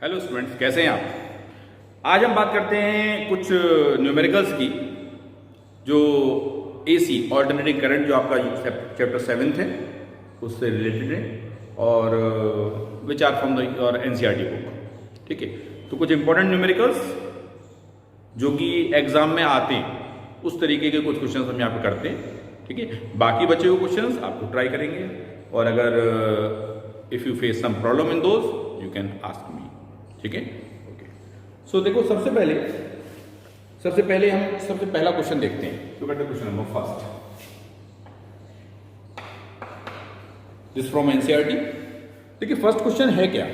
Hello students, कैसे हैं आप। आज हम बात करते हैं कुछ न्यूमेरिकल्स की जो एसी ऑल्टरनेटिंग करंट जो आपका चैप्टर 7 है उससे रिलेटेड है और विच आर फ्रॉम द और एनसीईआरटी बुक। ठीक है, तो कुछ इंपॉर्टेंट न्यूमेरिकल्स जो कि एग्जाम में आते हैं उस तरीके के कुछ क्वेश्चंस हम यहाँ पे करते हैं। ठीक है, बाकी बचे हुए क्वेश्चंस आपको ट्राई करेंगे और अगर if you face some problem in those you can ask me. ठीक है, ओके। सो देखो, सबसे पहले हम सबसे पहला क्वेश्चन देखते हैं। Look at the question number first, this from NCERT. देखिए, फर्स्ट क्वेश्चन है क्या,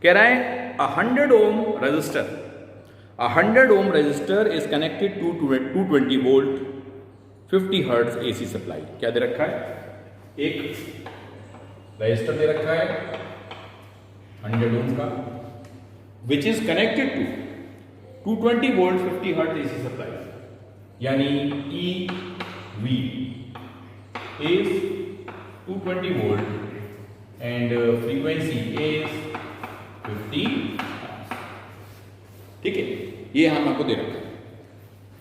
कह रहा है 100 ohm resistor, 100 ohm resistor is connected to 220 volt 50 hertz AC supply. क्या दे रखा है, एक रेजिस्टर दे रखा है 100 ओम का which is connected to 220 volt 50 hertz AC supply, यानी EV is 220 volt and frequency is 50 hertz। ठीक है, ये हम आपको दे रखा है।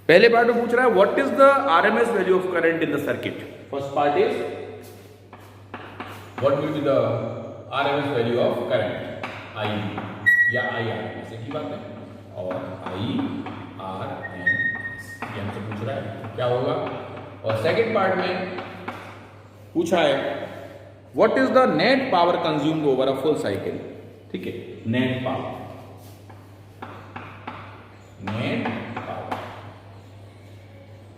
पहले पार्ट में पूछ रहा है what is the RMS value of current in the circuit. First part is what will be the RMS value of current, IB या IR, ऐसे की बात है, और IRMS ये हमसे पूछ रहा है क्या होगा। और सेकंड पार्ट में पूछा है what is the net power consumed over a full cycle. ठीक है, net power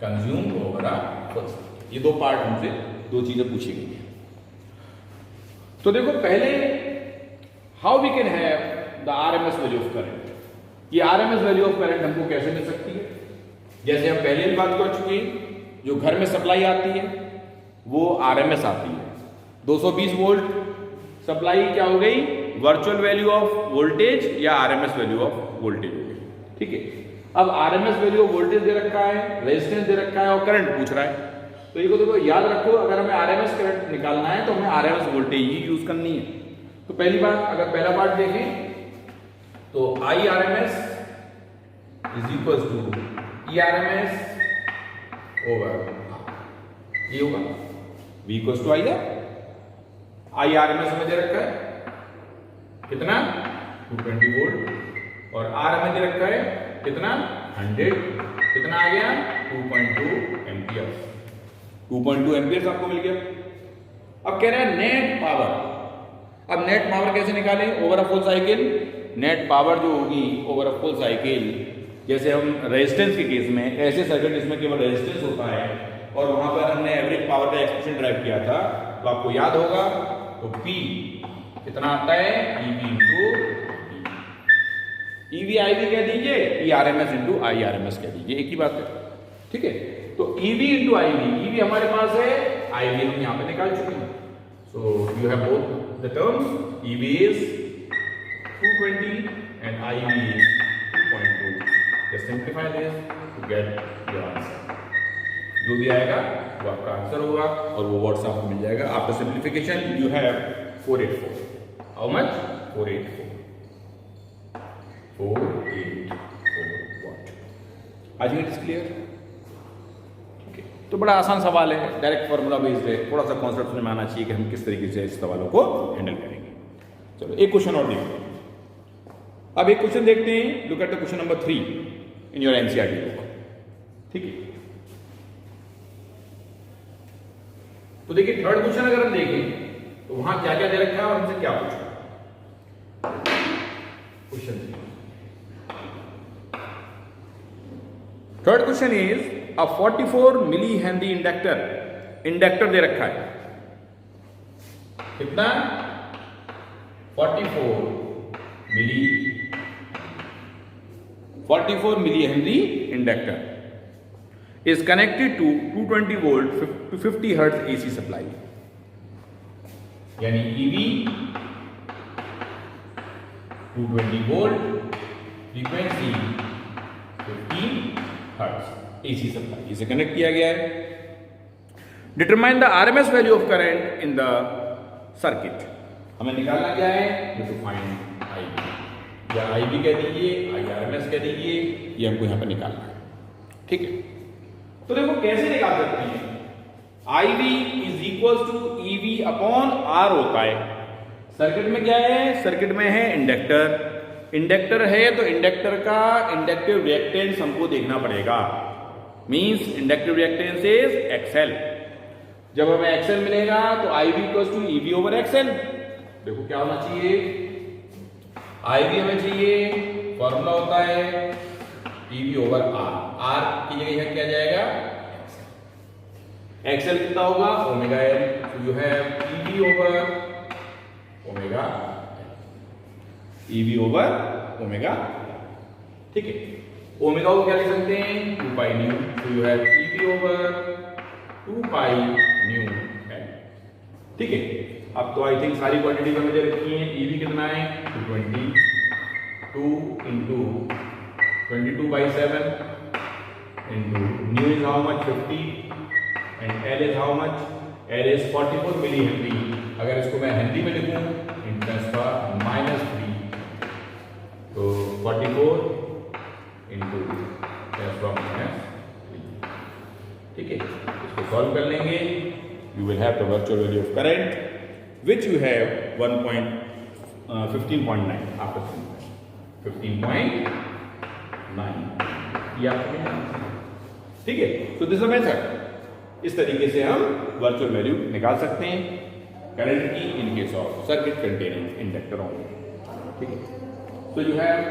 consumed over a full cycle, ये दो पार्ट हमसे दो चीजें पूछी गई हैं। तो देखो, पहले how we can have the RMS value of current. ये RMS वैल्यू ऑफ करंट हमको कैसे मिल सकती है, जैसे हम पहले भी बात कर चुके हैं, जो घर में सप्लाई आती है वो RMS आती है। 220 वोल्ट सप्लाई क्या हो गई, वर्चुअल वैल्यू ऑफ वोल्टेज या RMS वैल्यू ऑफ वोल्टेज हो गई। ठीक है, अब RMS वैल्यू ऑफ वोल्टेज दे रखा है, रेजिस्टेंस दे रखा है और करंट पूछ रहा है। तो ये देखो, याद रखो, अगर हमें RMS करंट निकालना है तो हमें RMS वोल्टेज ही यूज करनी है। तो पहली बात, अगर पहला पार्ट देखें तो IRMS is equal to ERMS over ये होगा V equal to IR। IRMS में दे रखा है कितना 220 वोल्ट और R में दे रखा है कितना 100, कितना आ गया 2.2 एम्पियर। 2.2 एम्पियर आपको मिल गया। अब कह रहा है नेट पावर। अब नेट पावर कैसे निकालें over a full cycle. Net power जो होगी ओवर अ फुल साइकिल, जैसे हम रेजिस्टेंस के केस में, ऐसे सर्किट जिसमें केवल रेजिस्टेंस होता है और वहां पर हमने एवरेज पावर का एक्सप्रेशन ड्राइव किया था, तो आपको याद होगा, तो P कितना आता है EV इंटू EV IV कह दीजिए, ERMS इंटू IRMS कह दीजिए, एक ही बात है। ठीक है, तो EV इंटू IV, EV हमारे पास है, IV हम यहां पे निकाल चुके हैं। So you have both the terms, EV is 220 and IB is 2.2. Just simplify this to get your answer. जो भी आएगा वो आपका आंसर होगा और वो वर्ड्स आपको मिल जाएगा। After simplification you have 484। How much 484 what. आज इट इज क्लियर। तो बड़ा आसान सवाल है, डायरेक्ट फॉर्मूला बेस्ड है, थोड़ा सा कॉन्सेप्ट में आना चाहिए कि हम किस तरीके से इस सवालों को हैंडल करेंगे। चलो एक क्वेश्चन और देखते हैं। अब एक क्वेश्चन देखते हैं, look at the question number 3 in your NCERT book. ठीक है, तो देखिए थर्ड क्वेश्चन अगर हम देखें तो वहां क्या क्या दे रखा है और हमसे क्या पूछा। Question third question is a 44 milli henry inductor दे रखा है, कितना 44 milli henry inductor is connected to 220 volt to 50 hertz AC supply, यानी EV 220 volt frequency 50 hertz AC supply, इसे कनेक्ट किया गया है। Determine the RMS value of current in the circuit. हमें निकालना क्या है, टू फाइंड IB। या आई वी कह दीजिए, IRMS कह दीजिए, ये हमको यहाँ पर निकालना है। ठीक है, तो देखो कैसे निकाल सकते हैं। IV is equal to EV upon R होता है। सर्किट में क्या है, सर्किट में है इंडक्टर। इंडक्टर है तो इंडक्टर का इंडक्टिव रिएक्टेंस हमको देखना पड़ेगा। Means inductive reactance is XL। जब हमें XL मिलेगा तो IV equal to EV over XL। देखो क्या होना चाहिए, IV हमें चाहिए, फॉर्मूला होता है EV ओवर R की जगह यह क्या जाएगा, XL कितना होगा, omega L। So you have EV over omega, EV over omega. ठीक है, ओमेगा को क्या लिख सकते हैं, 2 pi nu. So you have EV over 2 pi nu L। ठीक है, अब तो आई थिंक सारी क्वांटिटी में मुझे रखी है। EV कितना है, 222 into 22/7 into nu is how much, 50 and L is how much, L is 44 milli henry. अगर इसको मैं हेनरी में लिखूं इंटरेंस का -3 तो 44 इंटू 10⁻3। ठीक है, इसको सॉल्व कर लेंगे। You will have the virtual value of current which you have 15.9 after 15.9। ठीक है, तो दिस मेथड, इस तरीके से हम वर्चुअल वैल्यू निकाल सकते हैं करंट की in case of circuit containing inductor only. ठीक है, तो you have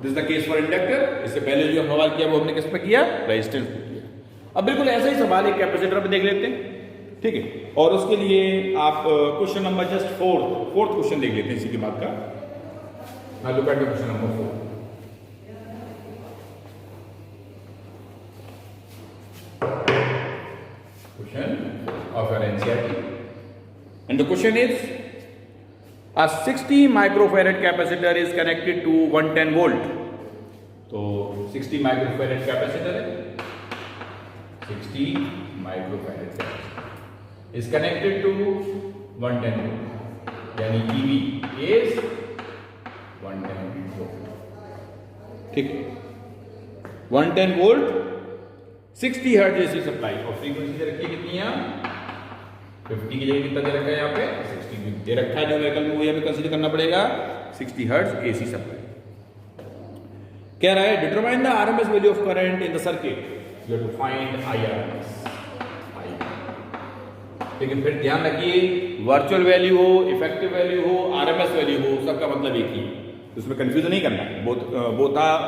this the case for inductor. इससे पहले जो सवाल किया वो हमने किस पे किया, रेजिस्टेंस पे किया। अब बिल्कुल ऐसा ही सवाल एक कैपेसिटर पे देख लेते हैं। ठीक है, और उसके लिए आप question number just fourth question देख लेते हैं इसी के बाद का। Now look at the question number 4. Question of an NCERT. And the question is, a 60 microfarad capacitor is connected to 110 volt. तो 60 microfarad capacitor है, 60 microfarad capacitor is connected to 110 volt. यानी EV is 110 वोल्ट। ठीक है, 110 volt 60 hertz AC supply, और frequency दे रखी है कितनी है, 50 की जगह कितना दे रखा है यहाँ पे, 60 दे रखा है। जो वेहिकल में वही हमें कंसीडर करना पड़ेगा, 60 हर्ट्ज एसी सप्लाई। कह रहा है determine the RMS value of current in the circuit, you have to find IRMS। लेकिन फिर ध्यान रखिए, वर्चुअल वैल्यू हो, इफेक्टिव वैल्यू हो, आरएमएस वैल्यू हो, सबका मतलब एक ही है। उसमें कंफ्यूजन नहीं करना है, both are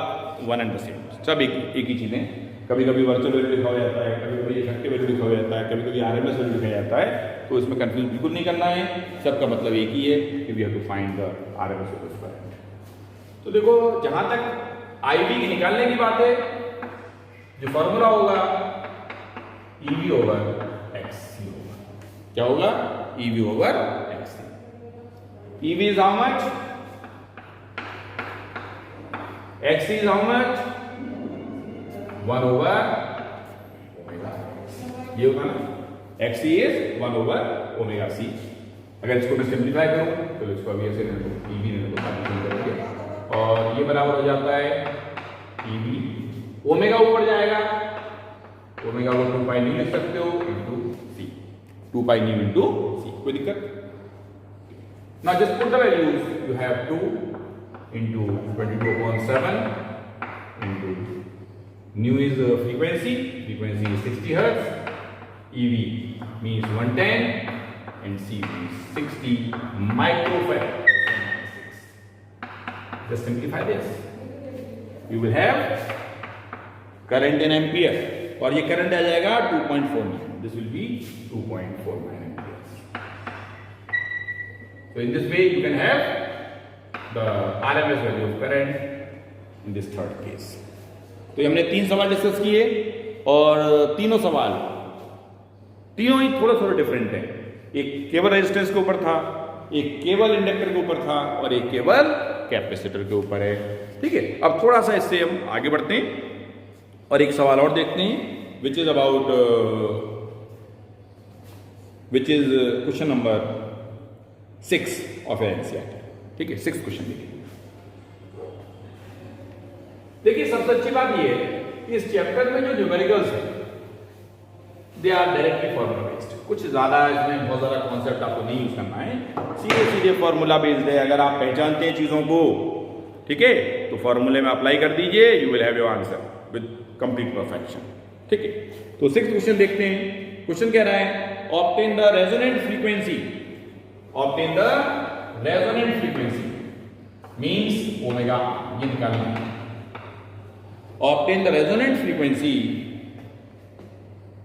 one and the same, सब एक ही चीजें। कभी कभी वर्चुअल वैल्यू लिखा हो जाता है, कभी कभी इफेक्टिव वैल्यू लिखा हो जाता है, कभी कभी आरएमएस वैल्यू लिखा जाता है, तो इसमें कंफ्यूज बिल्कुल नहीं करना है, सबका मतलब एक ही है कि we have to find the RMS value of current. तो देखो, जहां तक आईवी की निकालने की बात है, जो फॉर्मूला होगा ईवी ओवर एक्ससी होगा। क्या होगा, EV over एक्ससी। EV is how much, XC is how much, 1 over omega. ये होगा ना, XC is 1 over omega C। अगर इसको मैं सिंप्लीफाई करूं तो इसको अभी ऐसे EV करेंगे, और ये बराबर हो जाता है EV, ओमेगा ऊपर जाएगा, ओमेगा को 2 पाई न्यू लिख सकते हो into C, 2 pi nu into C, कोई दिक्कत। Now just put the values, you have 2 into 22/7 into nu is frequency is 60 hertz, EV means 110 and C means 60 microfarad. Just simplify this, you will have current in ampere, और ये current आ जाएगा 2.49, this will be 2.49 amperes. So in this way you can have the RMS value of current in this third case. तो हमने 3 सवाल discuss किए, और तीनों सवाल तीनों ही थोड़ा थोड़ा डिफरेंट है। एक केवल रेजिस्टेंस के ऊपर था, एक केवल इंडक्टर के ऊपर था, और एक केवल कैपेसिटर के ऊपर है। ठीक है, अब थोड़ा सा इससे हम आगे बढ़ते हैं और एक सवाल और देखते हैं, विच is about question number 6 of NCERT. ठीक है, 6th क्वेश्चन देखिए सबसे अच्छी बात ये है कि इस चैप्टर में जो न्यूमेरिकल्स है they are directly formula based. कुछ ज्यादा इसमें बहुत ज्यादा कॉन्सेप्ट आपको नहीं यूज करना है, सीधे सीधे फॉर्मूला बेस्ड है। अगर आप पहचानते हैं चीजों को, ठीक है, तो फॉर्मूले में अप्लाई कर दीजिए, you will have your answer with complete perfection. ठीक है, तो 6th क्वेश्चन देखते हैं। क्वेश्चन कह रहा है obtain the resonant frequency, obtain the resonant frequency means omega, ये निकालना है। obtain the resonant frequency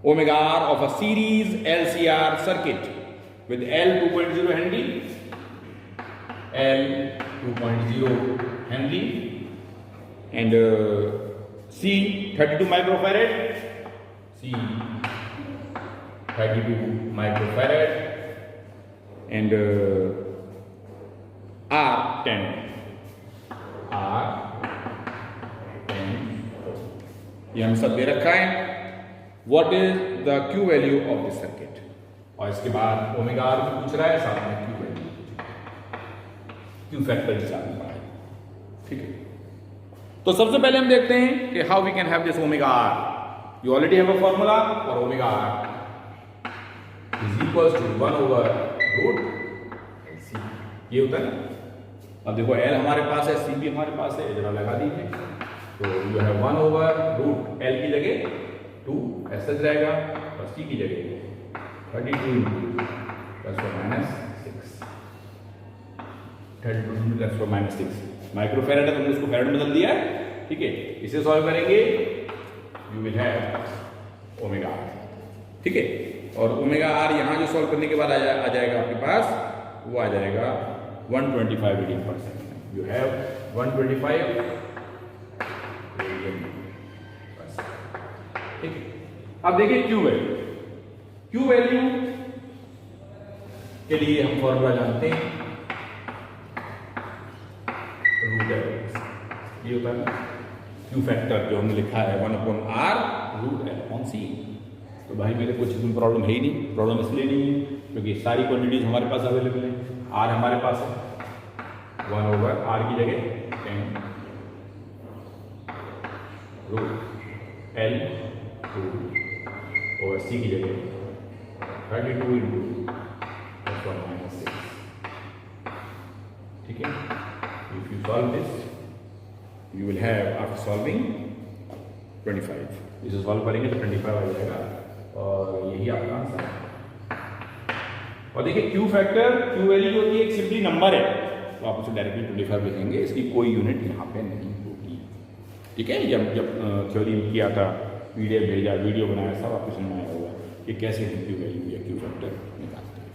omega r of a series LCR circuit with L 2.0 Henry, L 2.0 Henry and C 32 microfarad, C 32 microfarad and R 10, R ये हम सब दे रखा है। What is the Q value of this circuit, और इसके बाद omega are भी पूछ रहा है, साथ में क्यू वैल्यू, क्यू फैक्टर निकालना पड़ा है। ठीक है, तो सबसे पहले हम देखते हैं कि how we can have this omega R. You already have a formula for omega R is equals to 1/√LC, ये होता है ना। अब देखो एल हमारे पास है, सी भी हमारे पास है, जरा लगा दीजिए, तो यू हैव 1/√L की जगह 2 ऐसा रहेगा, और C की जगह 32 +/- 6, 32 +/- माइक्रोफैरड है, तुमने उसको फैरड में बदल दिया। ठीक है, इसे सॉल्व करेंगे, you will have omega R. ठीक है, और ओमेगा आर यहां जो सॉल्व करने के बाद आ जाएगा आपके पास, वो आ जाएगा 125 रेडियन/सेकंड। You have 125। ठीक है, अब देखिए क्यू वैल्यू, क्यू वैल्यू के लिए हम फॉर्मूला जानते हैं, √L, ये होता है क्यू फैक्टर जो हमने लिखा है 1/R√L/C। तो भाई मेरे कुछ प्रॉब्लम है ही नहीं, प्रॉब्लम इसलिए नहीं है क्योंकि सारी क्वांटिटीज हमारे पास अवेलेबल है। R हमारे पास है, 1/R की जगह 10√L और C की जगह 32 × 6। ठीक है, if you solve this you will have after solving 25। इसे सॉल्व करेंगे तो 25 आ जाएगा, और यही आपका आंसर है। और देखिए क्यू फैक्टर, क्यू वैल्यू होती है एक सिंपली नंबर है, तो आप उसे डायरेक्टली 25 लिखेंगे, इसकी कोई यूनिट यहाँ पे नहीं होगी। ठीक है, जब थ्योरी किया था, वीडियो भेजा, वीडियो बनाया, सब आपको समझ आया होगा कि कैसे हम क्यू वैल्यू या क्यू फैक्टर निकालते हैं।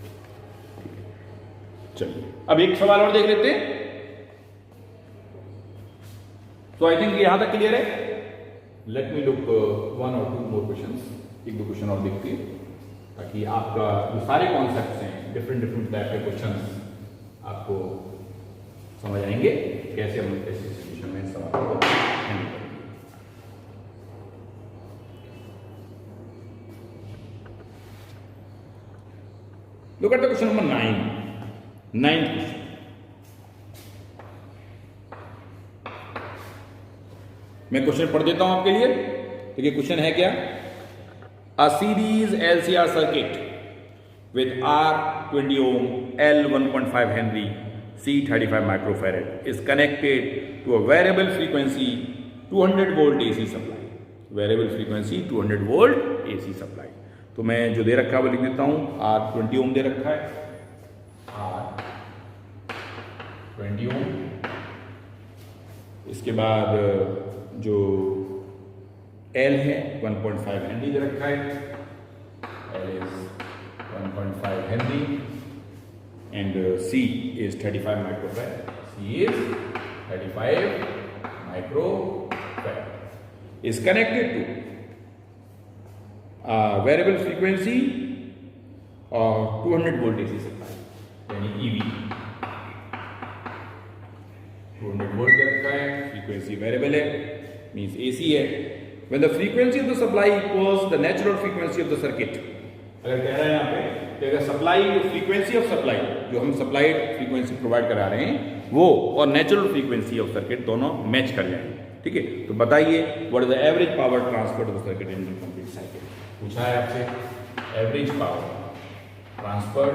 ठीक है, चलिए अब एक सवाल और देख लेते हैं। तो आई थिंक यहां तक क्लियर है। Let me look 1 or 2 more questions, 1-2 question और देखते हैं, ताकि आपका जो सारे कॉन्सेप्ट्स हैं, डिफरेंट टाइप के क्वेश्चंस आपको समझ आएंगे, कैसे हम ऐसी सिचुएशन में सवाल को हैंडल करेंगे। Look at the question number 9. 9th question. मैं क्वेश्चन पढ़ देता हूं आपके लिए। देखिए क्वेश्चन है क्या, a series LCR circuit with R 20 ohm, L 1.5 Henry, C 35 microfarad is connected to a variable frequency 200 volt AC supply. Variable frequency 200 volt AC supply. तो मैं जो दे रखा है वो लिख देता हूं, R 20 ओम दे रखा है, R 20 ओम। इसके बाद जो L है 1.5 हेनरी दे रखा है, L is 1.5 Henry and C is 35 microfarad. C is 35 microfarad is connected to variable frequency और 200 वोल्ट AC सप्लाई, यानी EV 200 वोल्ट दे रखा है, फ्रीक्वेंसी वेरिएबल है, मींस AC है। When the frequency of the supply equals the natural frequency of the circuit, अगर कह रहा है यहाँ पे कि अगर सप्लाई फ्रीक्वेंसी ऑफ सप्लाई जो हम सप्लाइड फ्रीक्वेंसी प्रोवाइड करा रहे हैं वो और नेचुरल फ्रीक्वेंसी ऑफ सर्किट दोनों मैच कर जाएंगे। ठीक है, तो बताइए what is the average power transfer to the circuit in complete cycle. पूछा है आपसे average power transfer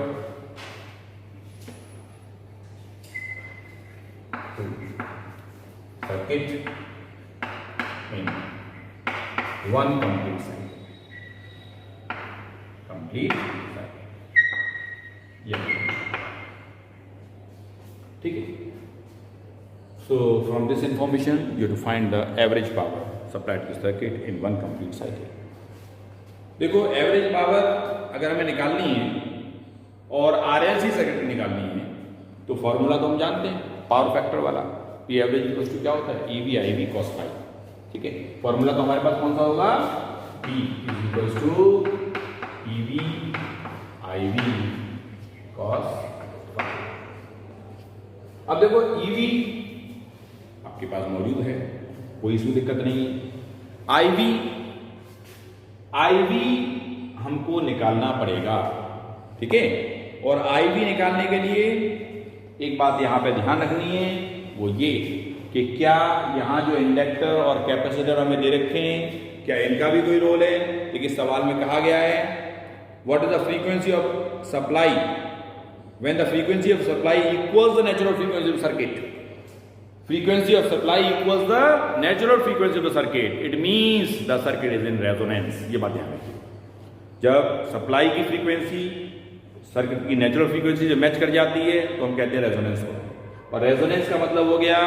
circuit in one complete cycle. Complete ठीक है। So from this information you to find the average power supplied to circuit in one complete cycle. देखो average power अगर हमें निकालनी है और आरएलसी सर्किट निकालनी है तो फॉर्मूला तो हम जानते हैं पावर फैक्टर वाला, पी एवरेज इक्वल टू क्या होता है EV I V cos phi. ठीक है, फॉर्मूला तो हमारे पास कौन सा होगा P is equal to EV I V cos phi. अब देखो ईवी आपके पास मौजूद है, कोई इसमें दिक्कत नहीं है। आईवी हमको निकालना पड़ेगा। ठीक है, और आईवी निकालने के लिए एक बात यहां पे ध्यान रखनी है वो ये कि क्या यहां जो इंडक्टर और कैपेसिटर हमें दे रखे हैं क्या इनका भी कोई रोल है। देखिए सवाल में कहा गया है what is the frequency of supply when the frequency of supply equals the natural frequency of circuit. Frequency of supply equals the natural frequency of the circuit. It means the circuit is in resonance. ये बात ध्यान रखिए, जब supply की frequency circuit की natural frequency जो match कर जाती है तो हम कहते हैं रेजोनेंस को। और रेजोनेंस का मतलब हो गया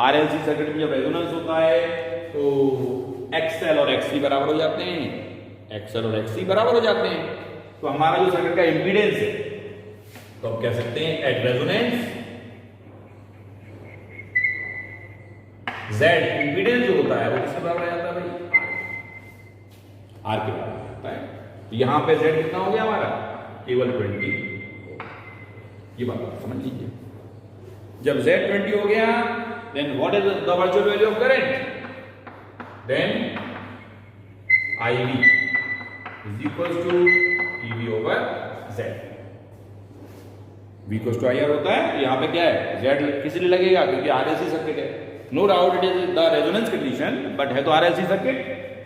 आरएलसी सर्किट में जब रेजोनेंस होता है तो एक्सएल और एक्ससी बराबर हो जाते हैं, एक्सएल और एक्ससी बराबर हो जाते हैं। तो हमारा जो सर्किट का इंपीडेंस है तो हम कह सकते हैं एट रेजोनेंस Z इंपीडेंस जो होता है वो किसके बराबर आ जाता है भाई R के बराबर आ जाता है। तो यहां पे Z कितना हो गया हमारा केवल 20। ये बात आप समझ लीजिए, जब Z 20 हो गया then what is the virtual value of current, then IV is equal to EV over Z। V equal to IR होता है, यहां पे क्या है Z किस लिए लगेगा क्योंकि RLC सर्किट है। No doubt it is the resonance condition but है तो आरएलसी सर्किट।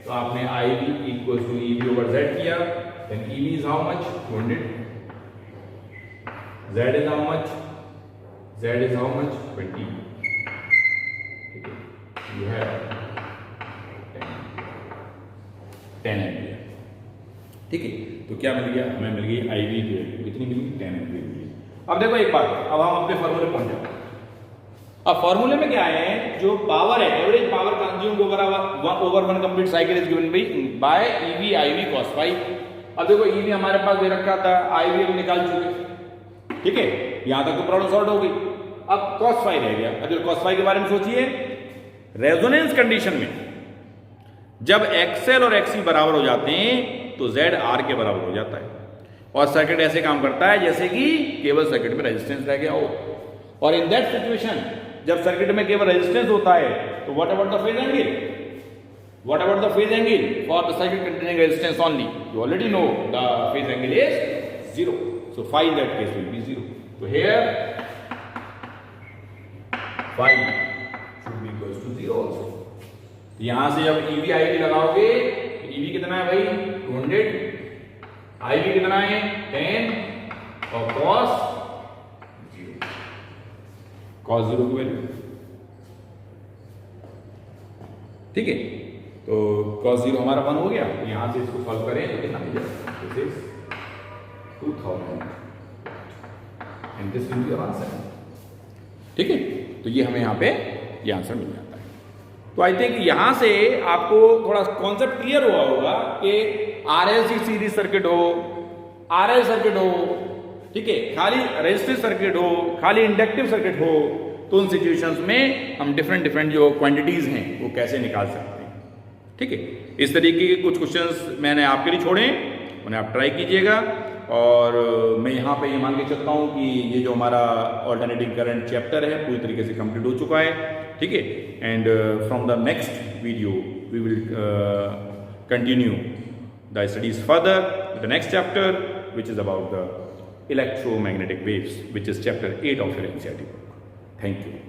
तो आपने IV equal to EV over Z किया, then EV is how much 200, Z is how much, Z is how much 20। ठीक है, you have 10 ampere. ठीक है, तो क्या मिल गया हमें, मिल गई IV की वैल्यू कितनी मिली 10 एम्पियर मिली। अब देखो एक बात, अब हम अपने फॉर्मूले पहुंच जाते हैं। अब फॉर्मूले में क्या है जो पावर है average power consumed over one complete cycle is given by EV IV cos phi. अब देखो ईवी हमारे पास दे रखा था, आईवी हम निकाल चुके। ठीक है, यहां तक तो प्रॉब्लम सॉल्व हो गई। अब कॉस फाई रह गया। अब कॉस फाई के बारे में सोचिए, रेजोनेंस कंडीशन में जब एक्सएल और एक्ससी बराबर हो जाते हैं तो जेड आर के बराबर हो जाता है और सर्किट ऐसे काम करता है जैसे कि केवल सर्किट में रेजिस्टेंस रह गया हो। और इन दैट सिचुएशन जब सर्किट में केवल रेजिस्टेंस होता है तो what about the phase angle, what about the phase angle for the circuit containing resistance only, you already know the phase angle is 0, so phi in that case will be 0। तो here phi should be equal to 0 also. यहां से जब EV ivy लगाओगे तो EV कितना है भाई 200, ivy कितना है 10 और कॉस cos 0 की वैल्यू। ठीक है, तो cos 0 हमारा 1 हो गया। यहां से इसको सॉल्व करें तो कितना मिल जाएगा, this is 2000 and this will be our answer. ठीक है, तो ये हमें यहां पे ये आंसर मिल जाता है। तो आई थिंक यहां से आपको थोड़ा कॉन्सेप्ट क्लियर हुआ होगा कि आरएलसी सीरीज सर्किट हो, आरएल सर्किट हो, ठीक है, खाली रेजिस्टिव सर्किट हो, खाली इंडक्टिव सर्किट हो, तो उन सिचुएशंस में हम डिफरेंट जो क्वांटिटीज हैं वो कैसे निकाल सकते हैं। ठीक है, इस तरीके के कुछ क्वेश्चंस मैंने आपके लिए छोड़े, उन्हें आप ट्राई कीजिएगा। और मैं यहाँ पे ये मान के चलता हूँ कि ये जो हमारा ऑल्टरनेटिंग करंट चैप्टर है पूरी तरीके से कंप्लीट हो चुका है। ठीक है, and from the next video we will continue the studies further the next chapter which is about the electromagnetic waves, which is chapter 8 of your NCERT book. Thank you.